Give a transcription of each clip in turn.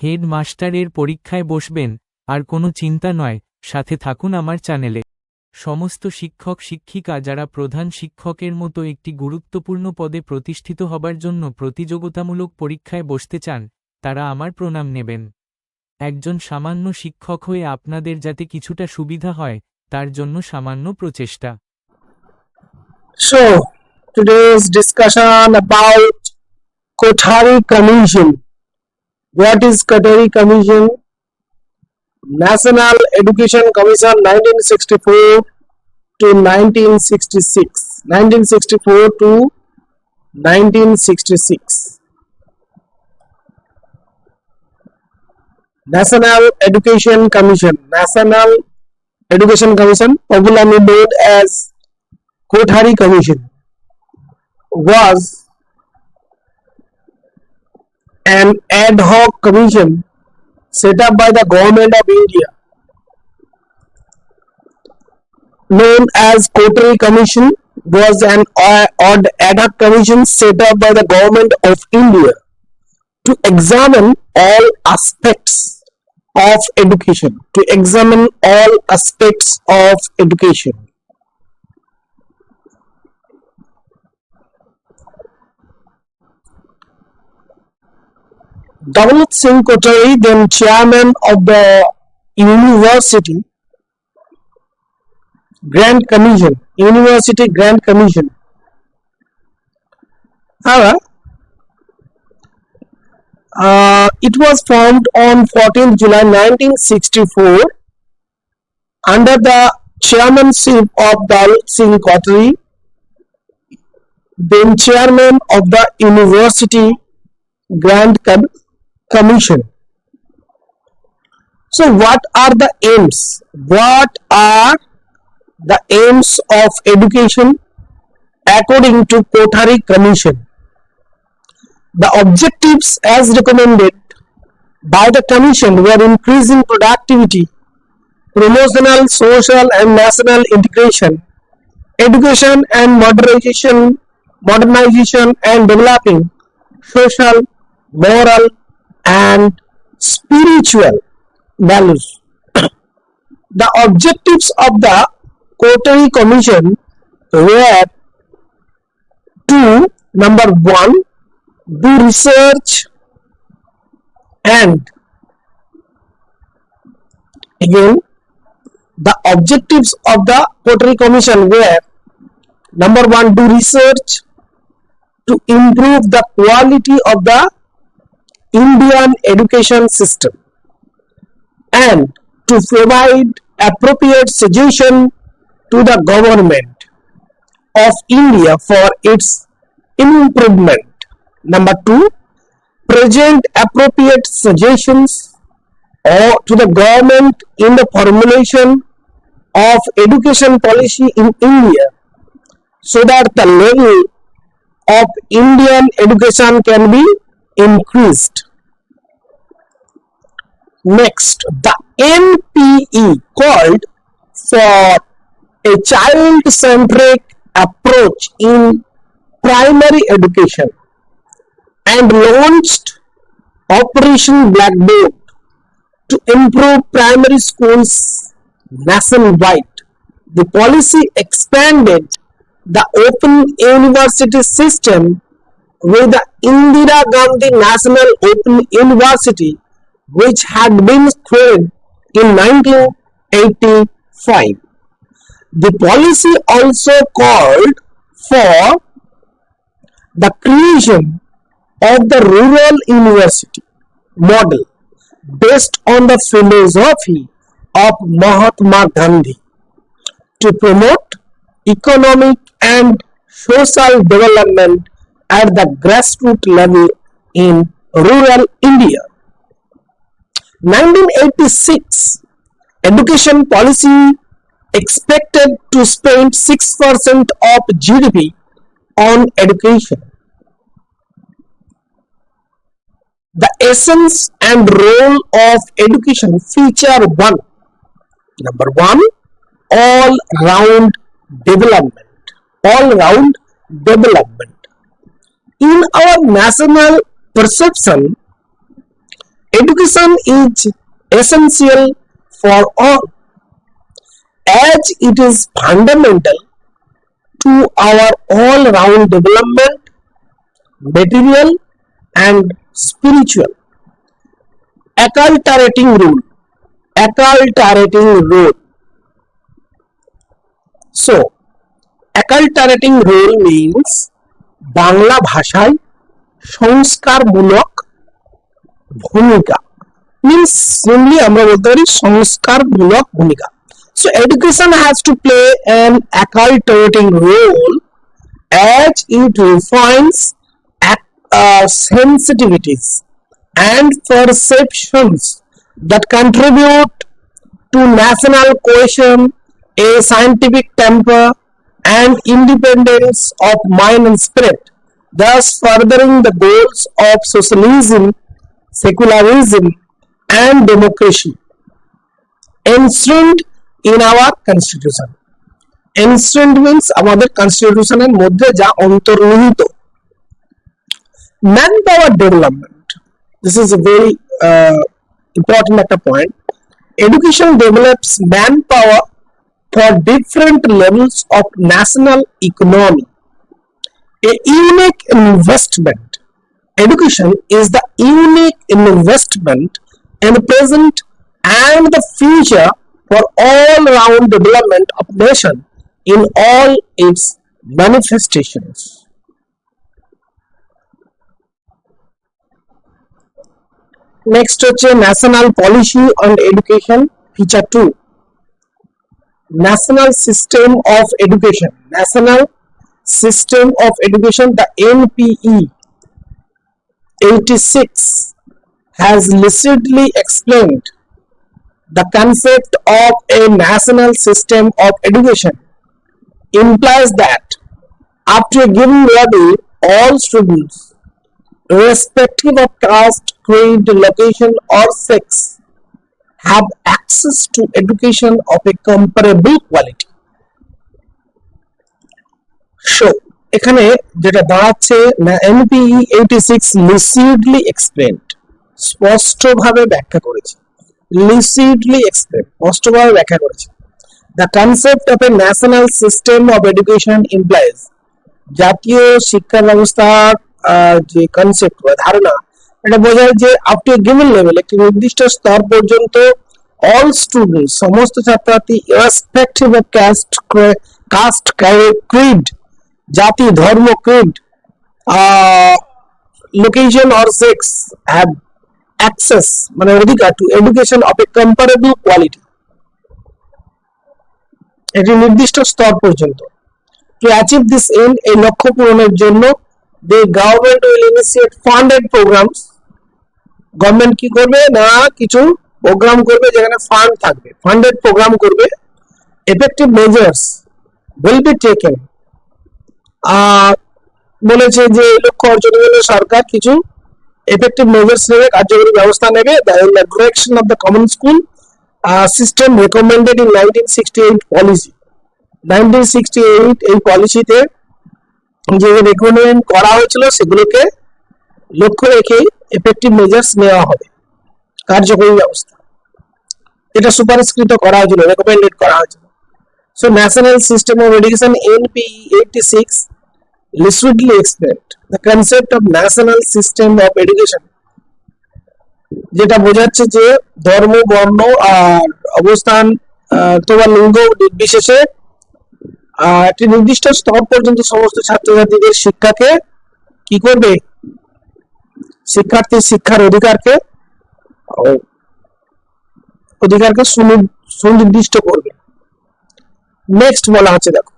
হেডমাস্টারের পরীক্ষায় বসবেন, আর কোনো চিন্তা নয়, সাথে থাকুন আমার চ্যানেলে। সমস্ত শিক্ষক শিক্ষিকা যারা প্রধান শিক্ষকের মতো একটি গুরুত্বপূর্ণ পদে প্রতিষ্ঠিত হবার জন্য প্রতিযোগিতামূলক পরীক্ষায় বসতে চান, তারা আমার প্রণাম নেবেন। একজন সামান্য শিক্ষক হয়ে আপনাদের যাতে কিছুটা সুবিধা হয়, তার জন্য সামান্য প্রচেষ্টা। So, today's discussion about Kothari Commission. What is Kothari Commission? National Education Commission 1964 to 1966. 1964 to 1966. National Education Commission. National Education Commission, popularly known as Kothari Commission, was an ad hoc commission set up by the government of India, known as Kothari Commission. Was an ad hoc commission set up by the government of India to examine all aspects of education. To examine all aspects of education. Dalit Singh Kothari, then chairman of the University Grant Commission. University Grant Commission. However, it was formed on 14th July 1964 under the chairmanship of Dalit Singh Kothari, then chairman of the University Grant Commission. So what are the aims? What are the aims of education according to Kothari Commission? The objectives as recommended by the Commission were increasing productivity, promotional, social and national integration, education and modernization and developing social, moral and spiritual values. The objectives of the Kothari Commission were to: number 1, do research, and again the objectives of the Kothari Commission were: number 1, do research to improve the quality of the Indian education system, and to provide appropriate suggestion to the government of India for its improvement. Number 2, present appropriate suggestions to the government in the formulation of education policy in India, so that the level of Indian education can be increased. Next, the NPE called for a child-centric approach in primary education and launched Operation Blackboard to improve primary schools nationwide. The policy expanded the Open University system with the Indira Gandhi National Open University, which had been created in 1985. The policy also called for the creation of the rural university model based on the philosophy of Mahatma Gandhi to promote economic and social development at the grassroots level in rural India. 1986 education policy expected to spend 6% of GDP on education. The essence and role of education feature 1. Number 1, all-round development. All-round development. In our national perception, education is essential for all, as it is fundamental to our all-round development, material and spiritual. Acculturating rule. So, acculturating role means Bangla ভাষায় সংস্কারমূলক ভূমিকা, means simply আমরা বলতে পারি সংস্কারমূলক ভূমিকা. So education has to play an acculturating role as it refines sensitivities and perceptions that contribute to national cohesion, a scientific temper and independence of mind and spirit, thus furthering the goals of socialism, secularism and democracy enshrined in our constitution. Enshrined means আমাদের constitution এর মধ্যে যা অন্তর্নিহিত. Manpower development. This is a very important একটা point. Education develops manpower for different levels of national economy. A unique investment. Education is the unique investment in the present and the future for all-round development of nation in all its manifestations. Next হচ্ছে national policy on education feature 2. National system of education. National system of education, the NPE 86 has lucidly explained the concept of a national system of education. Implies that after a given level, all students, irrespective of caste, creed, location, or sex, have access to education of a comparable quality. So, এখানে যেটা দাঁড়াচ্ছে না, NPE 86 lucidly explained, স্পষ্টভাবে ব্যাখ্যা করেছে. lucidly explained, স্পষ্টভাবে ব্যাখ্যা করেছে. The concept of a national system of education implies, জাতীয় শিক্ষা ব্যবস্থার যে কনসেপ্ট বা ধারণা, এটা বোঝায় যে up to a given level, একটি নির্দিষ্ট স্তর পর্যন্ত অল স্টুডেন্ট, সমস্ত ছাত্রছাত্রী, ইররেসপেক্টিভ অফ কাস্ট, ক্রিড, জাতি, ধর্ম, Creed, location or sex, have access মানে অধিকার two education of A comparable quality, এটি নির্দিষ্ট স্তর পর্যন্ত. টু অ্যাচিভ দিস এন্ড, এই লক্ষ্য পূরণের জন্য the government will initiate funded programs. Government কি করবে না, কিছু প্রোগ্রাম করবে যেখানে ফান্ড থাকবে, ফান্ডেড প্রোগ্রাম করবে. effective measures will be taken, বলেছে যে এই লক্ষ্য অর্জনের জন্য সরকার কিছু এফেক্টিভ মেজার্স নেবে, কার্যকরী ব্যবস্থা নেবে. in the direction of the common school system recommended in 1968 policy. 1968 এই পলিসিতে যে রেকমেন্ড করা হয়েছিল সেগুলোকে লক্ষ্য রেখে এফেক্টিভ মেজার্স নেওয়া হবে, কার্যকরী ব্যবস্থা, এটা সুপারিশকৃত করা হয়েছিল, রেকমেন্ডেড করা হয়েছিল. So national system of education NPE 86 lucidly explained the concept of national system of education, যেটা বোঝাচ্ছে যে ধর্ম, বর্ণ আর অবস্থান অথবা লিঙ্গ নির্বিশেষে একটি নির্দিষ্ট স্তর পর্যন্ত সমস্ত ছাত্রছাত্রীদের শিক্ষাকে কি করবে, শিক্ষার্থীর শিক্ষার অধিকারকে সুনির্দিষ্ট করবে. নেক্সট বলা আছে, দেখো,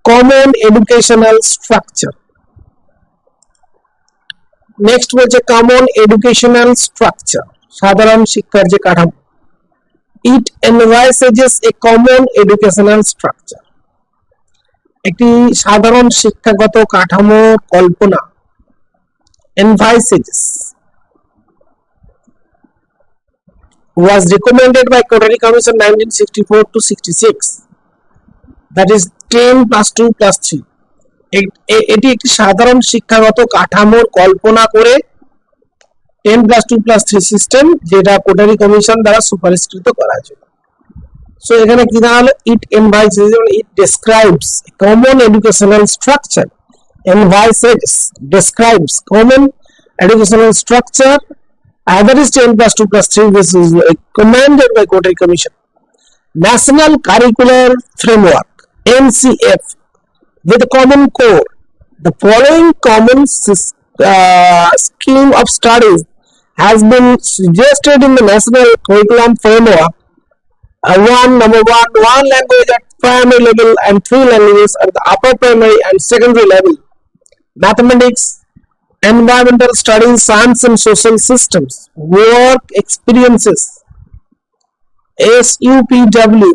কমন এডুকেশনাল স্ট্রাকচার. নেক্সট বলছে কমন এডুকেশনাল স্ট্রাকচার, সাধারণ শিক্ষার যে কাঠামো. It envisages a common educational structure, একটি সাধারণ শিক্ষাগত কাঠামো কল্পনা. envisages was recommended by Kothari Commission 1964 to 66, that is 10 plus 2 plus 3. এটি একটি সাধারণ শিক্ষাগত কাঠামোর কল্পনা করে 10+2+3 সিস্টেম, যেটা কোটারি কমিশন দ্বারা সুপারিশকৃত করা হয়েছিল। সো এখানে কি দাঁড়ালো, it envisages, it describes common educational structure, envisages describes common educational structure, either is 10+2+3, this is recommended by Kothari Commission. National Curricular Framework NCF with a common core. The following common scheme of studies has been suggested in the National Curriculum Framework. Number one language at primary level and 3 languages at the upper primary and secondary level. Mathematics, environmental studies, science and social systems, work experiences, SUPW,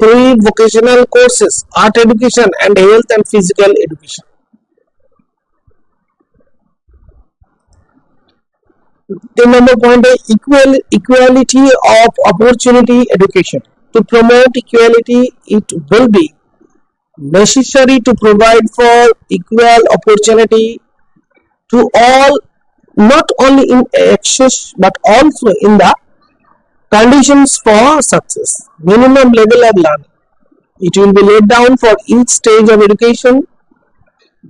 3 vocational courses, art education and health and physical education. The number point is equality of opportunity education. To promote equality, it will be necessary to provide for equal opportunity to all, not only in access but also in the conditions for success. Minimum level of learning, it will be laid down for each stage of education.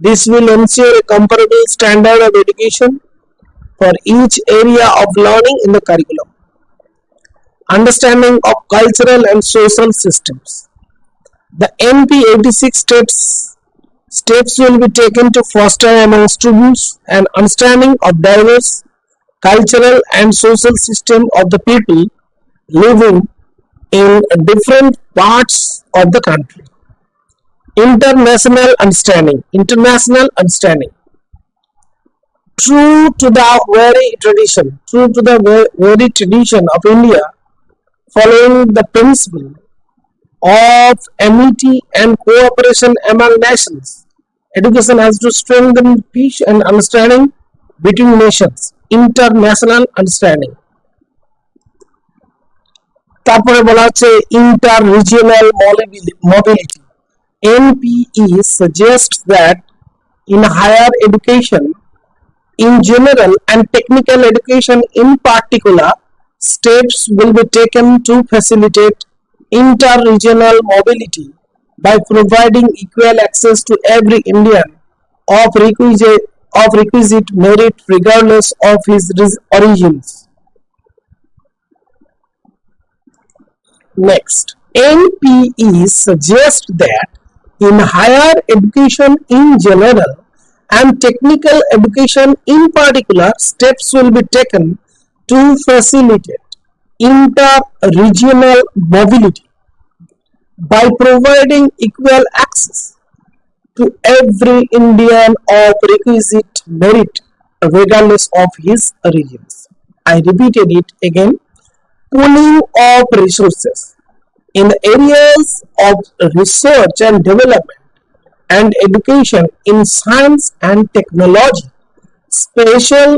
This will ensure a comparable standard of education for each area of learning in the curriculum. Understanding of cultural and social systems. The NP 86 steps will be taken to foster among students an understanding of diverse cultural and social system of the people living in different parts of the country. International understanding. True to the very tradition of India, following the principle of amity and cooperation among nations, education has to strengthen peace and understanding between nations. International understanding. তারপরে বলা হচ্ছে inter regional mobility. NPE suggests that in higher education in general and technical education in particular, steps will be taken to facilitate inter-regional mobility by providing equal access to every Indian of requisite merit regardless of his origins. Next, NPE suggests that in higher education in general and technical education in particular, steps will be taken to facilitate inter-regional mobility by providing equal access to every Indian of requisite merit regardless of his origins. I repeated it again. Pooling of resources in the areas of research and development and education in science and technology. Special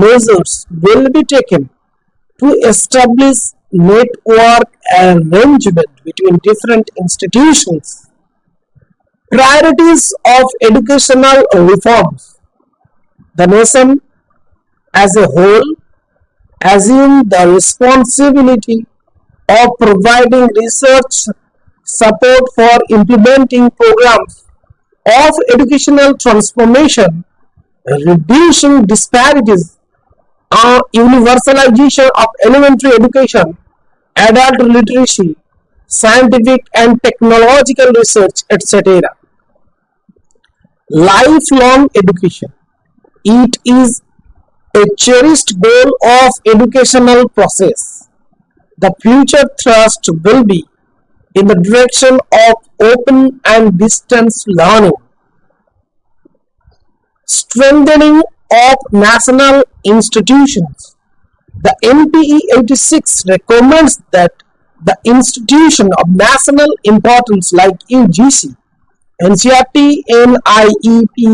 measures will be taken to establish network arrangement between different institutions. Priorities of educational reforms. The nation as a whole assume the responsibility of providing research support for implementing programs of educational transformation, reducing disparities, universalization of elementary education, adult literacy, scientific and technological research, etc. Lifelong education. It is a cherished goal of educational process. The future thrust will be in the direction of open and distance learning. Strengthening of national institutions. The NPE 86 recommends that the institution of national importance like UGC, NCERT, NIEPA,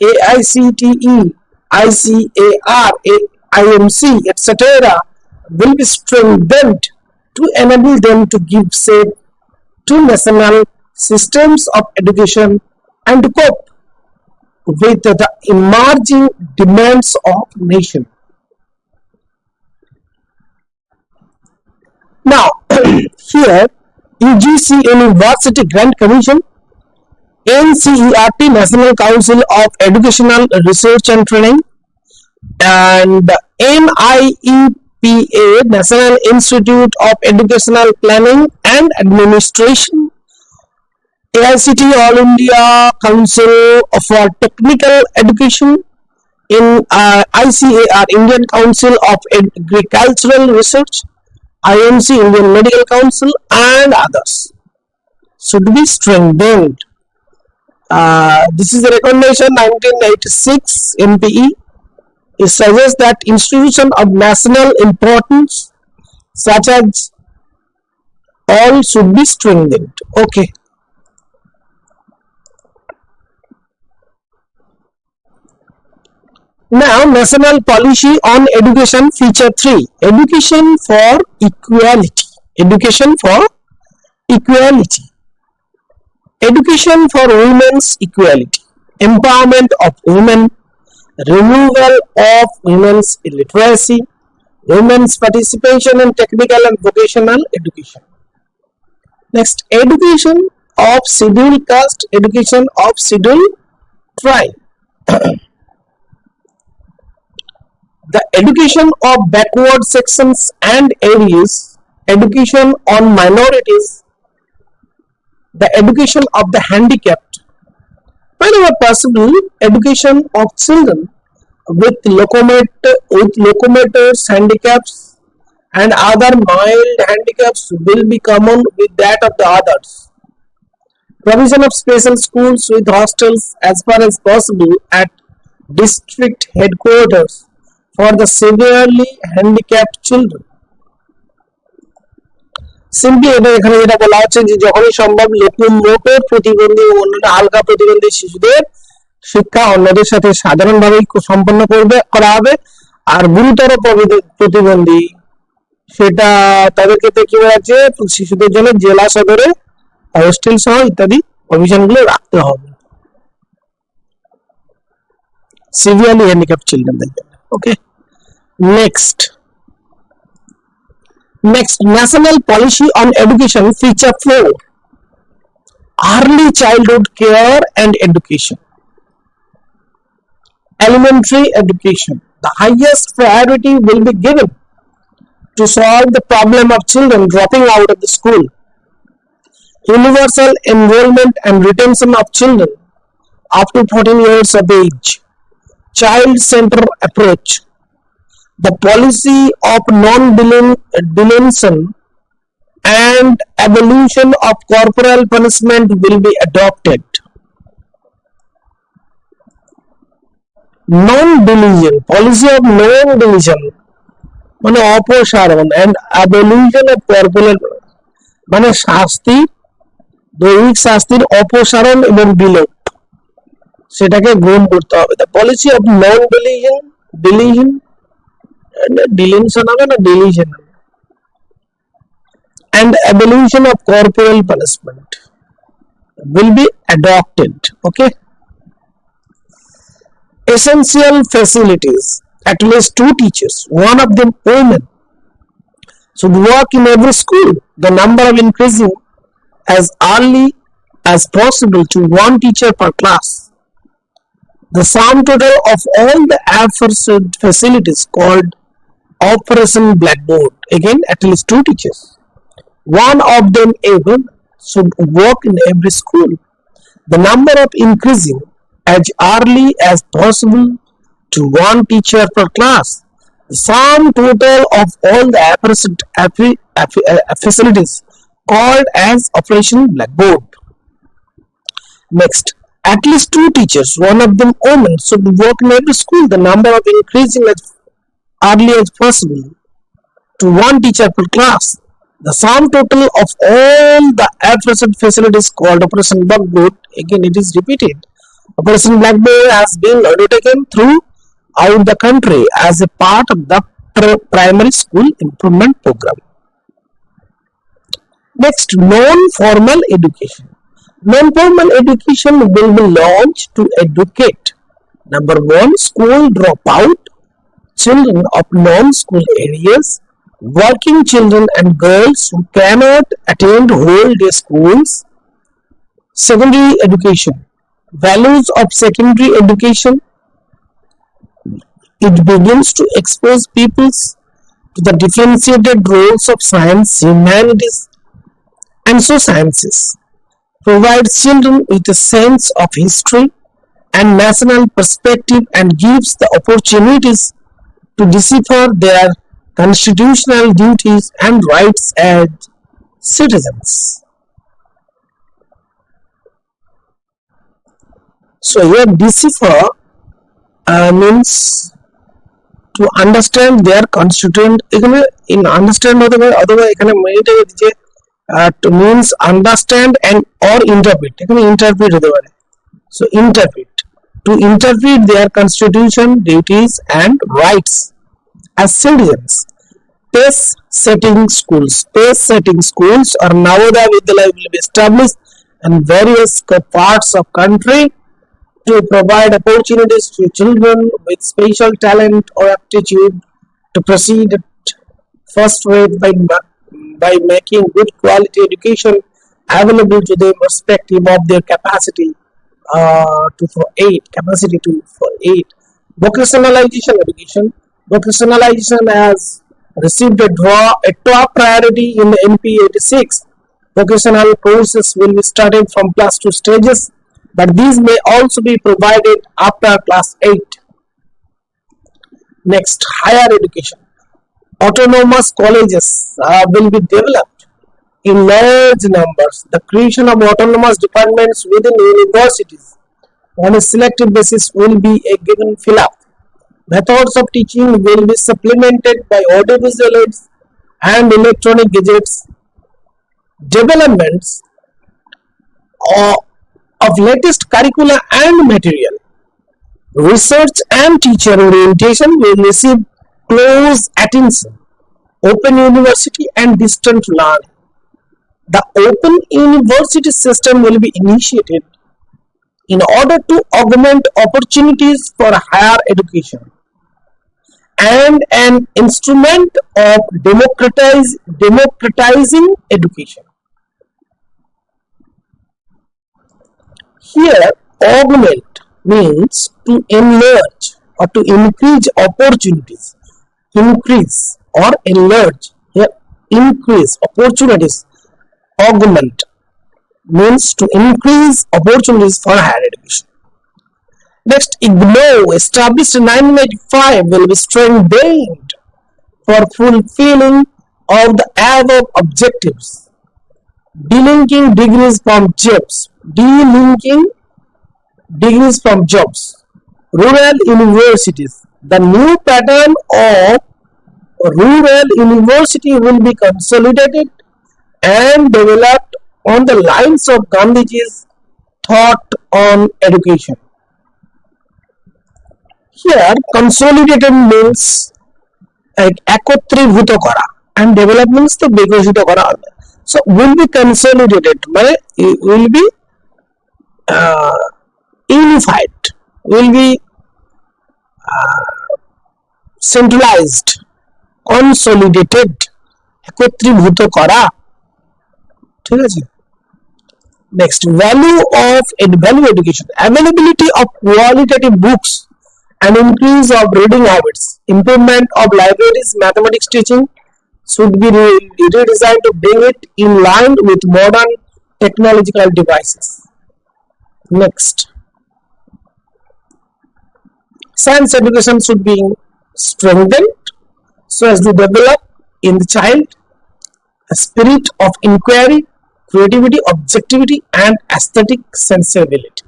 AICTE, ICAR, IMC, etc. will be strengthened to enable them to give shape to national systems of education and to cope with the emerging demands of nation. Now, here UGC University Grant Commission, NCERT National Council of Educational Research and Training, and NIEPA National Institute of Educational Planning and Administration, AICT All India Council for Technical Education, in ICAR Indian Council of Agricultural Research, IMC Indian Medical Council, and others should be strengthened. This is the recommendation 1986 MPE. It suggests that institutions of national importance such as all should be strengthened. Okay. Now, National Policy on Education, Feature 3, Education for Equality. Education for Equality. Education for women's equality, empowerment of women, removal of women's illiteracy, women's participation in technical and vocational education. Next, education of scheduled caste, education of scheduled tribe. The education of backward sections and areas, education on minorities, the education of the handicapped, whenever possible, education of children with locomotors handicaps and other mild handicaps will be common with that of the others. Provision of special schools with hostels as far as possible at district headquarters for the severely handicapped children. Simply এটা এখানে যেটা বলা হচ্ছে যে যখনই সম্ভব locomotor প্রতিবন্ধী ও অন্যান্য হালকা প্রতিবন্ধী শিশুদের শিক্ষা অন্যদের সাথে সাধারণভাবে সম্পন্ন করা হবে, আর গুরুতর প্রতিবন্ধী সেটা তাদের ক্ষেত্রে কি হচ্ছে শিশুদের জন্য জেলা সদরে হোস্টেল সহ ইত্যাদি প্রভিশনগুলো রাখতে হবে সিভিয়ারলি হ্যান্ডিক্যাপড চিলড্রেনদের জন্য। ওকে, next National Policy on Education, Feature 4, Early Childhood Care and Education. Elementary education. The highest priority will be given to solve the problem of children dropping out of the school. Universal enrollment and retention of children up to 14 years of age. Child-centered approach. The policy of non-delinquency and abolition of corporal punishment will be adopted. Non-delusion, policy of non-delusion মানে অপসারণ and abolition of corporal মানে শাস্তি, দৈহিক শাস্তির অপসারণ এবং বিলোপ সেটাকে গ্রহণ করতে হবে। The policy of non-delusion and abolition of corporal punishment will be adopted. Okay, essential facilities, at least 2 teachers, one of them women, should work in every school. The number of increasing as early as possible to 1 teacher per class. The sum total of all the aforesaid facilities called Operation Blackboard, again at least 2 teachers, one of them even should work in every school. The number of increasing as early as possible to 1 teacher per class. The sum total of all the aforesaid facilities called as Operation Blackboard. Next, at least 2 teachers, one of them women, should work in every school. The number of increasing as early as possible to 1 teacher per class. The sum total of all the aforesaid facilities called Operation Blackboard, again it is repeated. Operation Blackboard has been undertaken throughout the country as a part of the primary school improvement program. Next, non-formal education. Non-formal education will be launched to educate Number one, school dropout, children of non-school areas, working children and girls who cannot attend whole day schools. Secondary education, values of secondary education. It begins to expose peoples to the differentiated roles of science, humanities, and so sciences, provides children with a sense of history and national perspective, and gives the opportunities to decipher their constitutional duties and rights as citizens. So here decipher means to understand their constituent. এখানে in understand হতে পারে অথবা এখানে মেয়েটা যে to means understand and or interpret, এখানে interpret হতে পারে. So interpret, to interpret their constitution, duties and rights as citizens. Pace setting schools, pace setting schools or Navodaya Vidyalaya will be established in various parts of country to provide opportunities to children with special talent or aptitude to proceed at first rate by making good quality education available to them irrespective of their capacity for aid. Vocationalization education. Vocationalization has received a top priority in the NP 86. Vocational courses will be started from class 2 stages, but these may also be provided after class 8. Next, higher education. Autonomous colleges will be developed in large numbers. The creation of autonomous departments within universities on a selective basis will be a given fill-up. Methods of teaching will be supplemented by audiovisual aids and electronic gadgets. Developments of latest curricula and material. Research and teacher orientation will receive close attention. Open university and distant learning. The open university system will be initiated in order to augment opportunities for higher education and an instrument of democratizing education. Here, augment means to enlarge or to increase opportunities. Increase or enlarge. Here, increase opportunities. Augment means to increase opportunities for higher education. Next, IGNOU, established in 1985, will be strengthened for fulfilling of the above objectives. Delinking degrees from jobs. Delinking degrees from jobs. Rural universities. The new pattern of rural university will be consolidated and developed on the lines of Gandhiji's thought on education. Here, consolidated means একত্রীভূত করা and developments তো বিকশিত করা হবে. So will be consolidated মানে will be unified, will be centralized, consolidated, একত্রীভূত করা. ঠিক আছে. Next, value education. Availability of qualitative books and increase of reading habits. Improvement of libraries. Mathematics teaching should be redesigned to bring it in line with modern technological devices. Next, science education should be strengthened so as to develop in the child a spirit of inquiry, creativity, objectivity and aesthetic sensibility.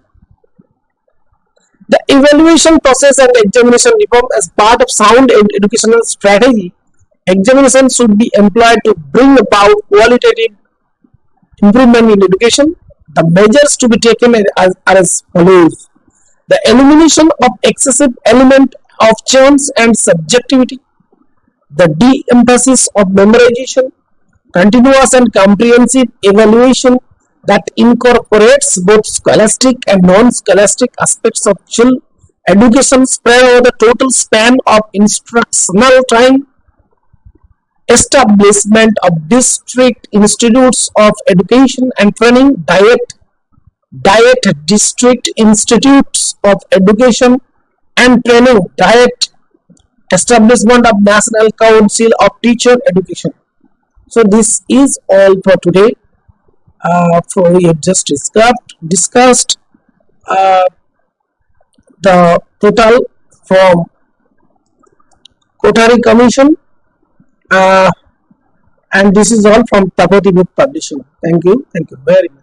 The evaluation process and examination reform as part of sound educational strategy. Examination should be employed to bring about qualitative improvement in education. The measures to be taken are as follows. The elimination of excessive element of chance and subjectivity. The de-emphasis of memorization. Continuous and comprehensive evaluation that incorporates both scholastic and non-scholastic aspects of education spread over the total span of instructional time, establishment of district institutes of education and training, diet district institutes of education and training, diet establishment of national council of teacher education. So this is all for today. For we have just discussed uh, the total from Kothari Commission, uh, and this is all from Tapoti Book Publishing. Thank you very much.